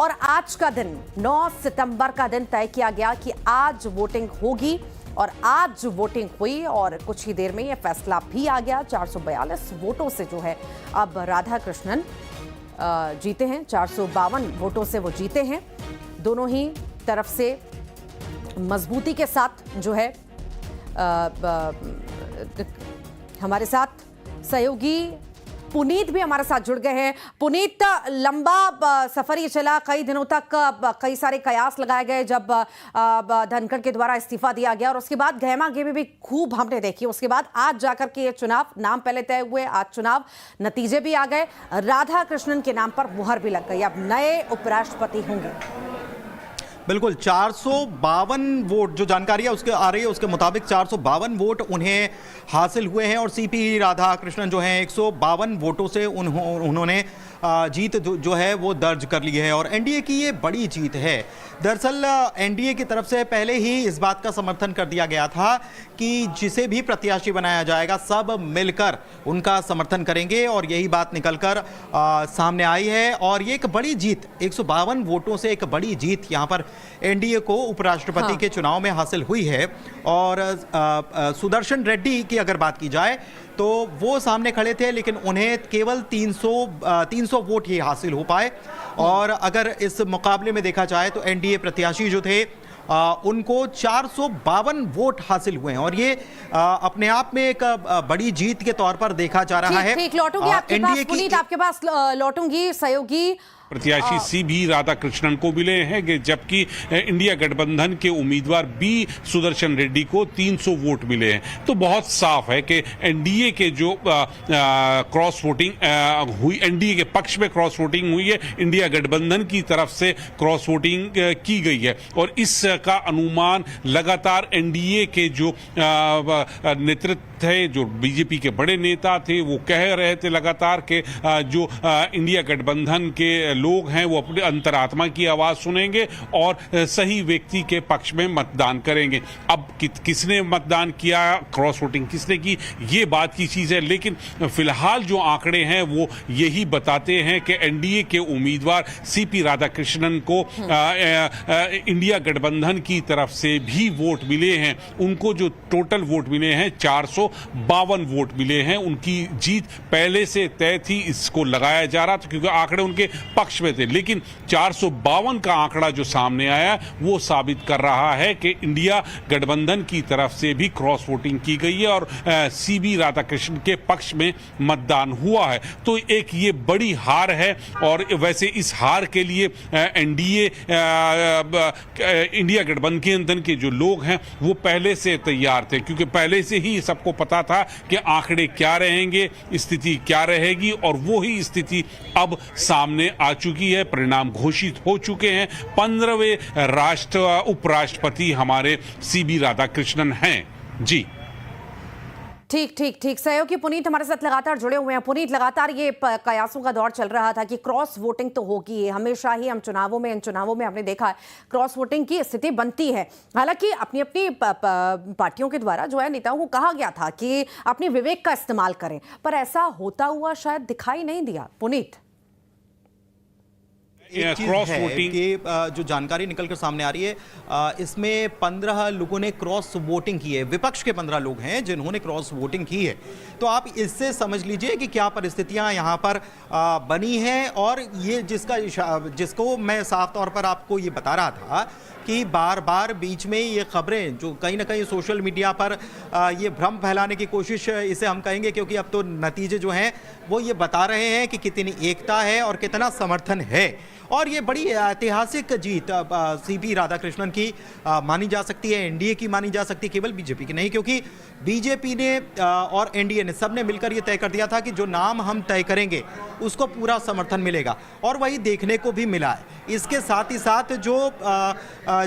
और आज का दिन 9 सितंबर का दिन तय किया गया कि आज वोटिंग होगी और आज वोटिंग हुई और कुछ ही देर में यह फैसला भी आ गया। 442 वोटों से जो है अब राधा कृष्णन जीते हैं, 452 वोटों से वो जीते हैं। दोनों ही तरफ से मजबूती के साथ जो है हमारे साथ सहयोगी पुनीत भी हमारे साथ जुड़ गए हैं। पुनीत, लंबा सफर ये चला, कई दिनों तक कई सारे कयास लगाए गए जब धनखड़ के द्वारा इस्तीफा दिया गया और उसके बाद गहमा गहमी भी खूब हमने देखी। उसके बाद आज जाकर के ये चुनाव, नाम पहले तय हुए, आज चुनाव नतीजे भी आ गए, राधा कृष्णन के नाम पर मुहर भी लग गई, अब नए उपराष्ट्रपति होंगे। बिल्कुल 452 वोट जो जानकारी है उसके आ रही है, उसके मुताबिक 452 वोट उन्हें हासिल हुए हैं और सीपी राधा कृष्णन जो हैं 152 वोटों से उन्होंने जीत जो है वो दर्ज कर ली है और एनडीए की ये बड़ी जीत है। दरअसल एनडीए की तरफ से पहले ही इस बात का समर्थन कर दिया गया था कि जिसे भी प्रत्याशी बनाया जाएगा सब मिलकर उनका समर्थन करेंगे और यही बात निकलकर सामने आई है और ये एक बड़ी जीत, 152 वोटों से एक बड़ी जीत यहाँ पर एनडीए को उपराष्ट्रपति के चुनाव में हासिल हुई है। और सुदर्शन रेड्डी की अगर बात की जाए तो वो सामने खड़े थे लेकिन उन्हें केवल 300 वोट ही हासिल हो पाए और अगर इस मुकाबले में देखा जाए तो एनडीए प्रत्याशी जो थे उनको 452 वोट हासिल हुए हैं और ये अपने आप में एक बड़ी जीत के तौर पर देखा जा रहा है। ठीक, लौटूंगी आपके पास पुनीत, आपके पास लौटूंगी। सहयोगी प्रत्याशी सीबी राधाकृष्णन को मिले हैं जबकि इंडिया गठबंधन के उम्मीदवार बी सुदर्शन रेड्डी को 300 वोट मिले हैं। तो बहुत साफ है कि एनडीए के जो क्रॉस वोटिंग हुई, एनडीए के पक्ष में क्रॉस वोटिंग हुई है, इंडिया गठबंधन की तरफ से क्रॉस वोटिंग की गई है और इसका अनुमान लगातार एनडीए के जो नेतृत्व थे, जो बीजेपी के बड़े नेता थे, वो कह रहे थे लगातार कि जो इंडिया गठबंधन के लोग हैं वो अपने अंतरात्मा की आवाज सुनेंगे और सही व्यक्ति के पक्ष में मतदान करेंगे। अब किसने मतदान किया, क्रॉस वोटिंग किसने की, ये बात की चीज है, लेकिन फिलहाल जो आंकड़े हैं वो यही बताते हैं कि एनडीए के उम्मीदवार सीपी राधाकृष्णन को इंडिया गठबंधन की तरफ से भी वोट मिले हैं। उनको जो टोटल वोट मिले हैं 452 वोट मिले हैं। उनकी जीत पहले से तय थी, इसको लगाया जा रहा था क्योंकि आंकड़े उनके पक्ष में थे, लेकिन 452 का आंकड़ा जो सामने आया वो साबित कर रहा है कि इंडिया गठबंधन की तरफ से भी क्रॉस वोटिंग की गई है और सीबी राधाकृष्णन के पक्ष में मतदान हुआ है। तो एक ये बड़ी हार है और वैसे इस हार के लिए एनडीए इंडिया गठबंधन के जो लोग हैं वो पहले से तैयार थे क्योंकि पहले से ही सबको पता था कि आंकड़े क्या रहेंगे, स्थिति क्या रहेगी और वो ही स्थिति अब सामने आ चुकी है। परिणाम घोषित हो चुके हैं। 15वें उपराष्ट्रपति हमारे सीबी राधाकृष्णन हैं। जी ठीक सहयोगी पुनीत हमारे साथ लगातार जुड़े हुए हैं। पुनीत, लगातार ये कयासों का दौर चल रहा था कि क्रॉस वोटिंग तो होगी, हमेशा ही हम इन चुनावों में हमने देखा है क्रॉस वोटिंग की स्थिति बनती है। हालांकि अपनी अपनी पार्टियों के द्वारा जो है नेताओं को कहा गया था कि अपने विवेक का इस्तेमाल करें, पर ऐसा होता हुआ शायद दिखाई नहीं दिया। पुनीत, क्रॉस वोटिंग की जो जानकारी निकलकर सामने आ रही है इसमें 15 लोगों ने क्रॉस वोटिंग की है। विपक्ष के 15 लोग हैं जिन्होंने क्रॉस वोटिंग की है। तो आप इससे समझ लीजिए कि क्या परिस्थितियां यहां पर बनी हैं और ये जिसको मैं साफ तौर पर आपको ये बता रहा था कि बार बार बीच में ये खबरें जो कहीं ना कहीं सोशल मीडिया पर ये भ्रम फैलाने की कोशिश इसे हम कहेंगे क्योंकि अब तो नतीजे जो हैं वो ये बता रहे हैं कि कितनी एकता है और कितना समर्थन है और ये बड़ी ऐतिहासिक जीत सीपी राधाकृष्णन की मानी जा सकती है, एनडीए की मानी जा सकती है, केवल बीजेपी की नहीं, क्योंकि बीजेपी ने और एनडीए ने सबने मिलकर ये तय कर दिया था कि जो नाम हम तय करेंगे उसको पूरा समर्थन मिलेगा और वही देखने को भी मिला है। इसके साथ ही साथ जो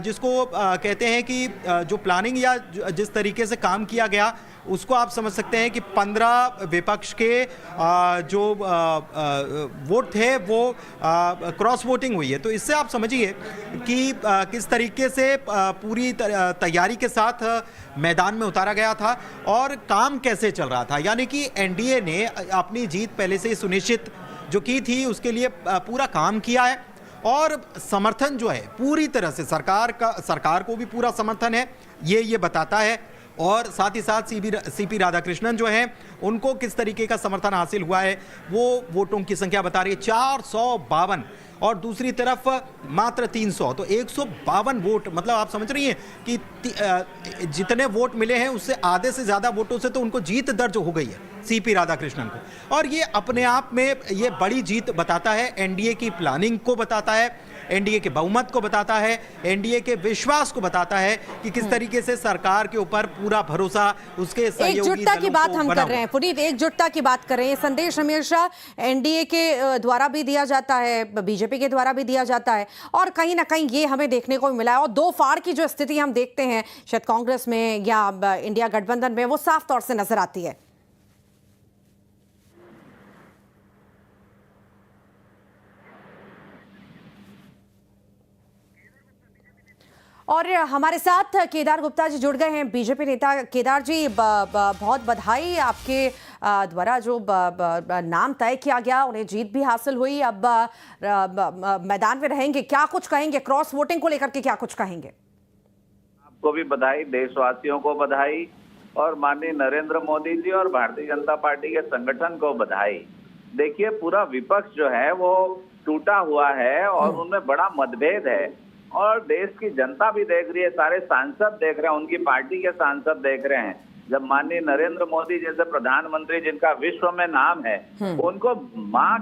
जिसको कहते हैं कि जो प्लानिंग या जिस तरीके से काम किया गया उसको आप समझ सकते हैं कि 15 विपक्ष के जो वोट थे वो क्रॉस वोटिंग हुई है। तो इससे आप समझिए कि किस तरीके से पूरी तैयारी के साथ मैदान में उतारा गया था और काम कैसे चल रहा था। यानी कि एनडीए ने अपनी जीत पहले से ही सुनिश्चित जो की थी उसके लिए पूरा काम किया है और समर्थन जो है पूरी तरह से सरकार को भी पूरा समर्थन है, ये बताता है। और साथ ही साथ सीपी राधाकृष्णन जो हैं उनको किस तरीके का समर्थन हासिल हुआ है वो वोटों की संख्या बता रही है 452, और दूसरी तरफ मात्र 300, तो 152 वोट। मतलब आप समझ रही हैं कि जितने वोट मिले हैं उससे आधे से ज्यादा वोटों से तो उनको जीत दर्ज हो गई है सीपी राधाकृष्णन को। और ये अपने आप में ये बड़ी जीत बताता है, एनडीए की प्लानिंग को बताता है, एनडीए के बहुमत को बताता है, एनडीए के विश्वास को बताता है कि किस तरीके से सरकार के ऊपर पूरा भरोसा उसके सहयोगी एकजुटता की बात हम कर रहे हैं। हैं। पुनीत, एकजुटता की बात कर रहे हैं। संदेश हमेशा एनडीए के द्वारा भी दिया जाता है, बीजेपी के द्वारा भी दिया जाता है, और कहीं ना कहीं ये हमें देखने को मिला है। और दो फाड़ की जो स्थिति हम देखते हैं शायद कांग्रेस में या इंडिया गठबंधन में, वो साफ तौर से नजर आती है। और हमारे साथ केदार गुप्ता जी जुड़ गए हैं, बीजेपी नेता। केदार जी, बहुत बधाई, आपके द्वारा जो नाम तय किया गया, उन्हें जीत भी हासिल हुई। अब मैदान में रहेंगे, क्या कुछ कहेंगे क्रॉस वोटिंग को लेकर के, क्या कुछ कहेंगे? आपको भी बधाई, देशवासियों को बधाई, और माननीय नरेंद्र मोदी जी और भारतीय जनता पार्टी के संगठन को बधाई। देखिए, पूरा विपक्ष जो है वो टूटा हुआ है और उनमें बड़ा मतभेद है, और देश की जनता भी देख रही है, सारे सांसद देख रहे हैं, उनकी पार्टी के सांसद देख रहे हैं। जब माननीय नरेंद्र मोदी जैसे प्रधानमंत्री, जिनका विश्व में नाम है, उनको मां